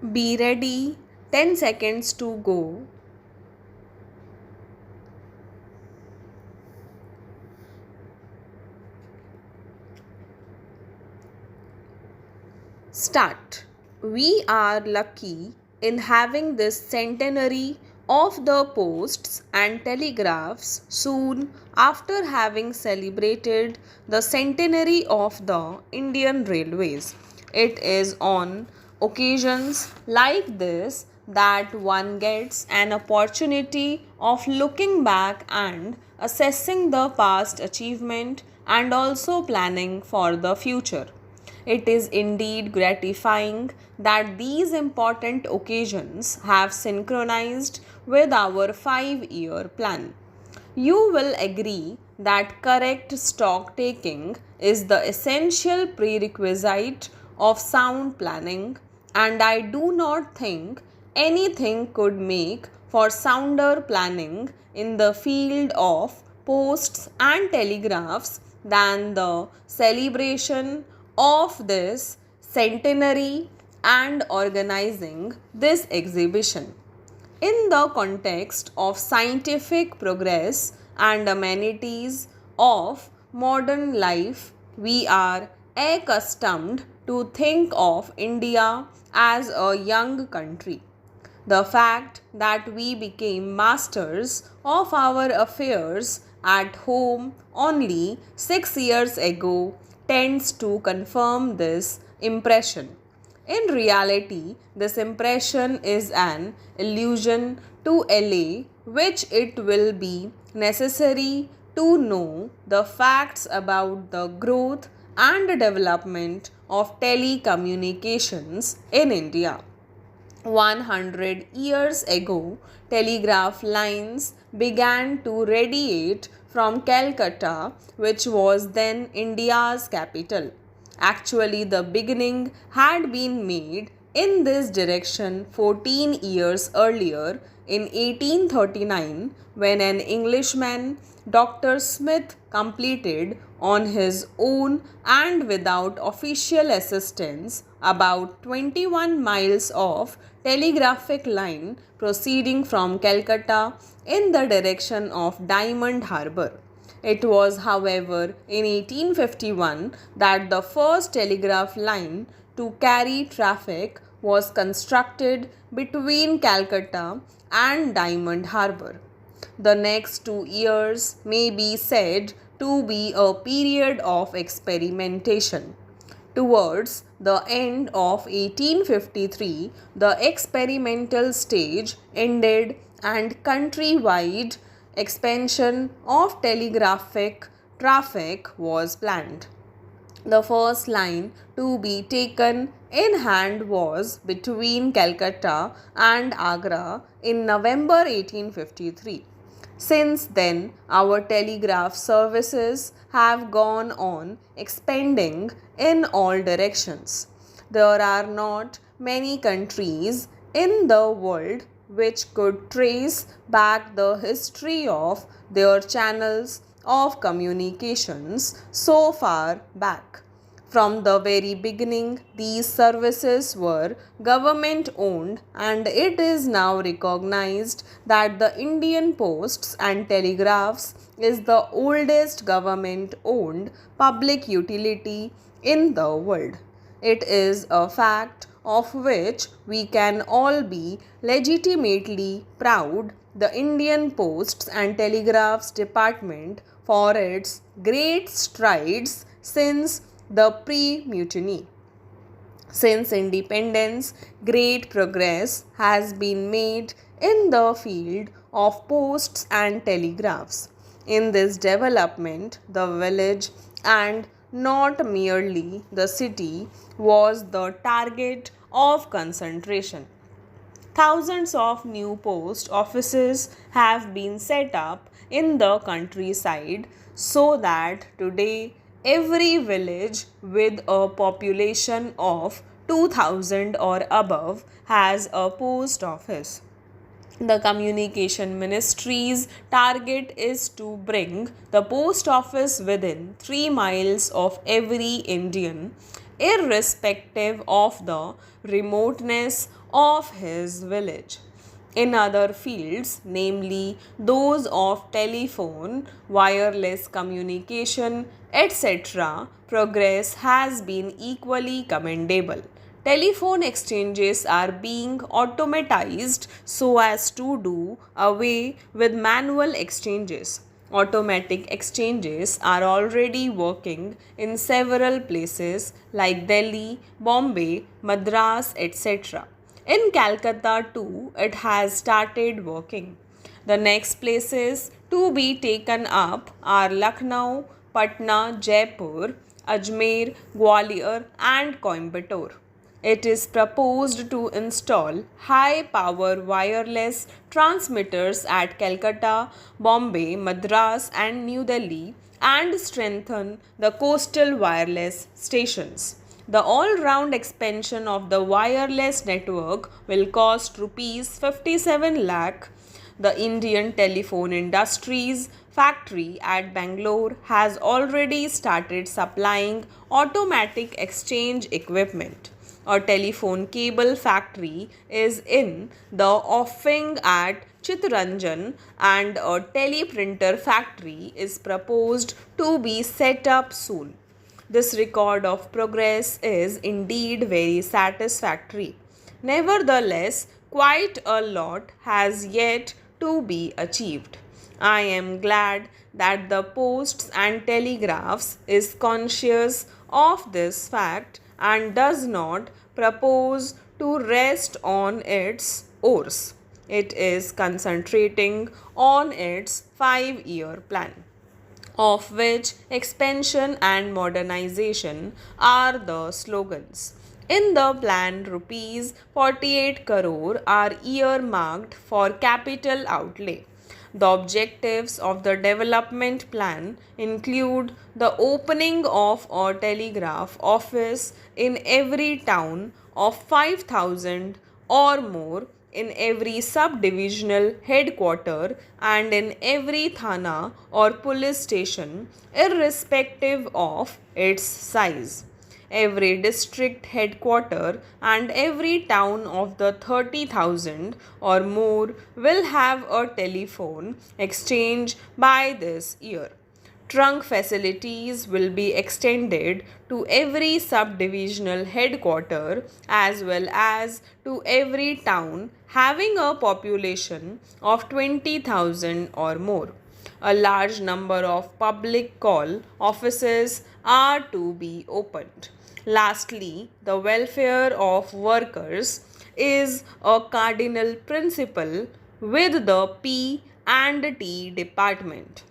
Be ready, 10 seconds to go. Start. We are lucky in having this centenary of the posts and telegraphs soon after having celebrated the centenary of the Indian Railways. It is on occasions like this that one gets an opportunity of looking back and assessing the past achievement and also planning for the future. It is indeed gratifying that these important occasions have synchronized with our 5-year plan. You will agree that correct stock taking is the essential prerequisite of sound planning, and I do not think anything could make for sounder planning in the field of posts and telegraphs than the celebration of this centenary and organizing this exhibition. In the context of scientific progress and amenities of modern life, we are accustomed to think of India as a young country. The fact that we became masters of our affairs at home only 6 years ago tends to confirm this impression. In reality, this impression is an illusion to allay which it will be necessary to know the facts about the growth and development of telecommunications in India. 100 years ago, telegraph lines began to radiate from Calcutta, which was then India's capital. Actually, the beginning had been made in this direction 14 years earlier in 1839 when an Englishman, Dr. Smith, completed on his own and without official assistance about 21 miles of telegraphic line proceeding from Calcutta in the direction of Diamond Harbour. It was, however, in 1851 that the first telegraph line to carry traffic was constructed between Calcutta and Diamond Harbour. The next 2 years may be said to be a period of experimentation. Towards the end of 1853, the experimental stage ended and countrywide expansion of telegraphic traffic was planned. The first line to be taken in hand was between Calcutta and Agra in November 1853. Since then, our telegraph services have gone on expanding in all directions. There are not many countries in the world which could trace back the history of their channels of communications so far back. From the very beginning, these services were government owned, and it is now recognized that the Indian Posts and Telegraphs is the oldest government owned public utility in the world. It is a fact of which we can all be legitimately proud, the Indian Posts and Telegraphs Department, for its great strides since the pre-mutiny. Since independence, great progress has been made in the field of posts and telegraphs. In this development, the village and not merely the city was the target of concentration. Thousands of new post offices have been set up in the countryside so that today every village with a population of 2000 or above has a post office. The Communication Ministry's target is to bring the post office within 3 miles of every Indian, irrespective of the remoteness of his village. In other fields, namely those of telephone, wireless communication, etc., progress has been equally commendable. Telephone exchanges are being automatized so as to do away with manual exchanges. Automatic exchanges are already working in several places like Delhi, Bombay, Madras, etc. In Calcutta too, it has started working. The next places to be taken up are Lucknow, Patna, Jaipur, Ajmer, Gwalior, and Coimbatore. It is proposed to install high power wireless transmitters at Calcutta, Bombay, Madras, and New Delhi and strengthen the coastal wireless stations. The all round expansion of the wireless network will cost rupees 57 lakh. The Indian Telephone Industries factory at Bangalore has already started supplying automatic exchange equipment. A telephone cable factory is in the offing at Chittaranjan and a teleprinter factory is proposed to be set up soon. This record of progress is indeed very satisfactory. Nevertheless, quite a lot has yet to be achieved. I am glad that the Posts and Telegraphs is conscious of this fact and does not propose to rest on its oars. It is concentrating on its 5-year plan, of which expansion and modernization are the slogans. In the plan, rupees 48 crore are earmarked for capital outlay. The objectives of the development plan include the opening of a telegraph office in every town of 5,000 or more, in every subdivisional headquarter and in every thana or police station, irrespective of its size. Every district headquarter and every town of the 30,000 or more will have a telephone exchange by this year. Trunk facilities will be extended to every subdivisional headquarter as well as to every town having a population of 20,000 or more. A large number of public call offices are to be opened. Lastly, the welfare of workers is a cardinal principle with the P and T department.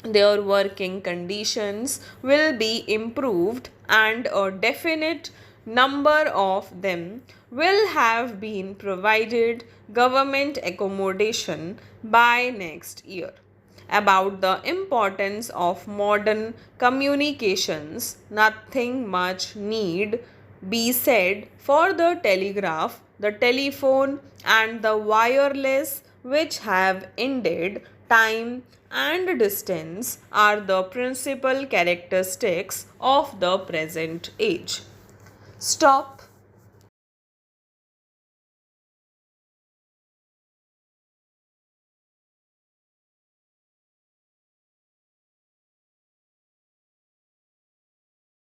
Their working conditions will be improved and a definite number of them will have been provided government accommodation by next year. About the importance of modern communications, nothing much need be said for the telegraph, the telephone, and the wireless, which have ended. Time and distance are the principal characteristics of the present age. Stop